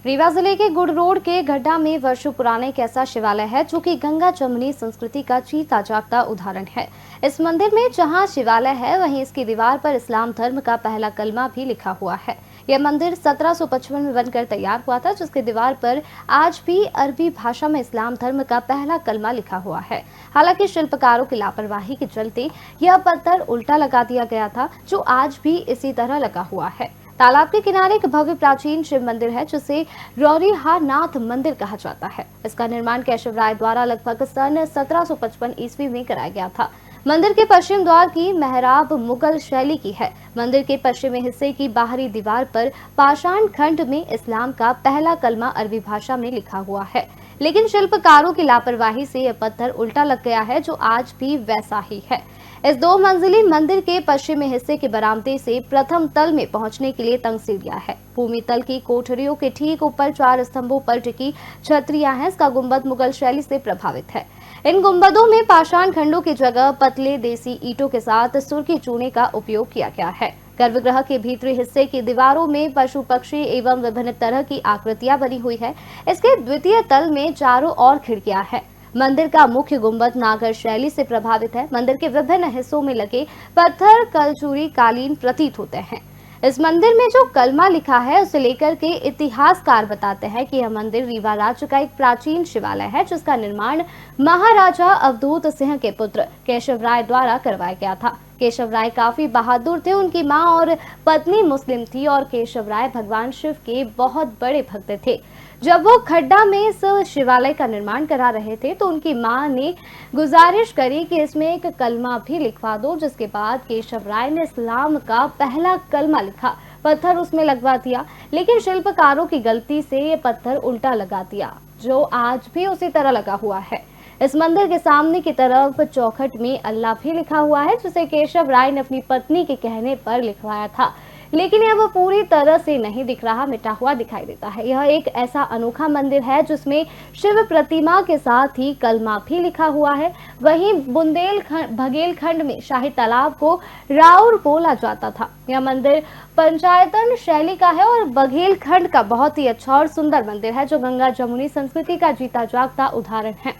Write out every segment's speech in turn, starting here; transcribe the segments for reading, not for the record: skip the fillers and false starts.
रीवा जिले के गुड़ रोड के गड्ढा में वर्षों पुराना एक ऐसा शिवालय है जो कि गंगा जमुनी संस्कृति का जीता जागता उदाहरण है। इस मंदिर में जहां शिवालय है वहीं इसकी दीवार पर इस्लाम धर्म का पहला कलमा भी लिखा हुआ है। यह मंदिर 1755 में बनकर तैयार हुआ था, जिसकी दीवार पर आज भी अरबी भाषा में इस्लाम धर्म का पहला कलमा लिखा हुआ है। हालांकि शिल्पकारों की लापरवाही के चलते यह पत्थर उल्टा लगा दिया गया था, जो आज भी इसी तरह लगा हुआ है। तालाब के किनारे एक भव्य प्राचीन शिव मंदिर है, जिसे रौरीहानाथ मंदिर कहा जाता है। इसका निर्माण केशव राय द्वारा लगभग सन 1755 ईस्वी में कराया गया था। मंदिर के पश्चिम द्वार की मेहराब मुगल शैली की है। मंदिर के पश्चिमी हिस्से की बाहरी दीवार पर पाषाण खंड में इस्लाम का पहला कलमा अरबी भाषा में लिखा हुआ है, लेकिन शिल्पकारों की लापरवाही से यह पत्थर उल्टा लग गया है, जो आज भी वैसा ही है। इस 2 मंजिली मंदिर के पश्चिमी हिस्से के बरामदे से प्रथम तल में पहुंचने के लिए तंग सीढ़ियां है। भूमि तल की कोठरियों के ठीक ऊपर 4 स्तंभों पर टिकी छतरियां हैं। इसका गुंबद मुगल शैली से प्रभावित है। इन गुंबदों में पाषाण खंडों की जगह पतले देसी ईंटों के साथ सुर्खी चूने का उपयोग किया गया है। गर्भगृह के भीतरी हिस्से की दीवारों में पशु पक्षी एवं विभिन्न तरह की आकृतियां बनी हुई है। इसके द्वितीय तल में चारों ओर खिड़कियां हैं। मंदिर का मुख्य गुंबद नागर शैली से प्रभावित है। मंदिर के विभिन्न हिस्सों में लगे पत्थर कलचूरी कालीन प्रतीत होते हैं। इस मंदिर में जो कलमा लिखा है उसे लेकर के इतिहासकार बताते हैं कि यह मंदिर रीवा राज्य का एक प्राचीन शिवालय है, जिसका निर्माण महाराजा अवधूत सिंह के पुत्र केशव राय द्वारा करवाया गया था। केशव राय काफी बहादुर थे। उनकी मां और पत्नी मुस्लिम थी और केशव राय भगवान शिव के बहुत बड़े भक्त थे। जब वो खड्डा में इस शिवालय का निर्माण करा रहे थे तो उनकी मां ने गुजारिश करी कि इसमें एक कलमा भी लिखवा दो, जिसके बाद केशव राय ने इस्लाम का पहला कलमा लिखा पत्थर उसमें लगवा दिया, लेकिन शिल्पकारों की गलती से ये पत्थर उल्टा लगा दिया, जो आज भी उसी तरह लगा हुआ है। इस मंदिर के सामने की तरफ चौखट में अल्लाह भी लिखा हुआ है, जिसे केशव राय ने अपनी पत्नी के कहने पर लिखवाया था, लेकिन यह वो पूरी तरह से नहीं दिख रहा, मिटा हुआ दिखाई देता है। यह एक ऐसा अनोखा मंदिर है जिसमें शिव प्रतिमा के साथ ही कलमा भी लिखा हुआ है। वहीं बघेलखंड में शाही तालाब को राउर बोला जाता था। यह मंदिर पंचायतन शैली का है और बघेलखंड का बहुत ही अच्छा और सुंदर मंदिर है, जो गंगा जमुनी संस्कृति का जीता जागता उदाहरण है।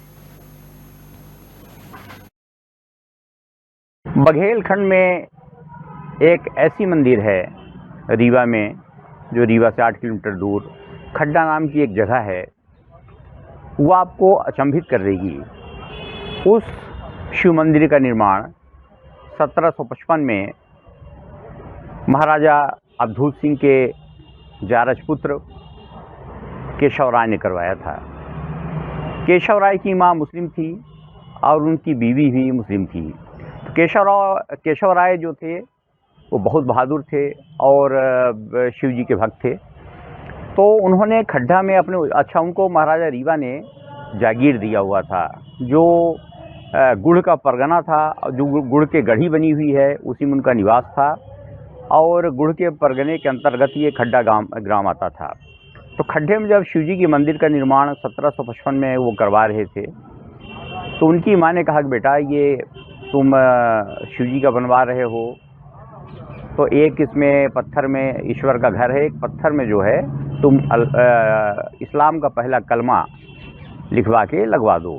बघेलखंड में एक ऐसी मंदिर है रीवा में, जो रीवा से 8 किलोमीटर दूर खड्डा नाम की एक जगह है। वो आपको अचंभित कर देगी। उस शिव मंदिर का निर्माण 1755 में महाराजा अवधूत सिंह के जारज पुत्र केशव राय ने करवाया था। केशव राय की मां मुस्लिम थी और उनकी बीवी भी मुस्लिम थी। तो केशव राय जो थे वो बहुत बहादुर थे और शिव जी के भक्त थे। तो उन्होंने खड्डा में उनको महाराजा रीवा ने जागीर दिया हुआ था, जो गुड़ का परगना था, जो गुड़ के गढ़ी बनी हुई है, उसी में उनका निवास था और गुड़ के परगने के अंतर्गत ये खड्डा ग्राम आता था। तो खड्डे में जब शिव जी के मंदिर का निर्माण 1755 में वो करवा रहे थे, तो उनकी माँ ने कहा कि बेटा, ये तुम शिव जी का बनवा रहे हो, तो एक इसमें पत्थर में ईश्वर का घर है, एक पत्थर में जो है तुम इस्लाम का पहला कलमा लिखवा के लगवा दो।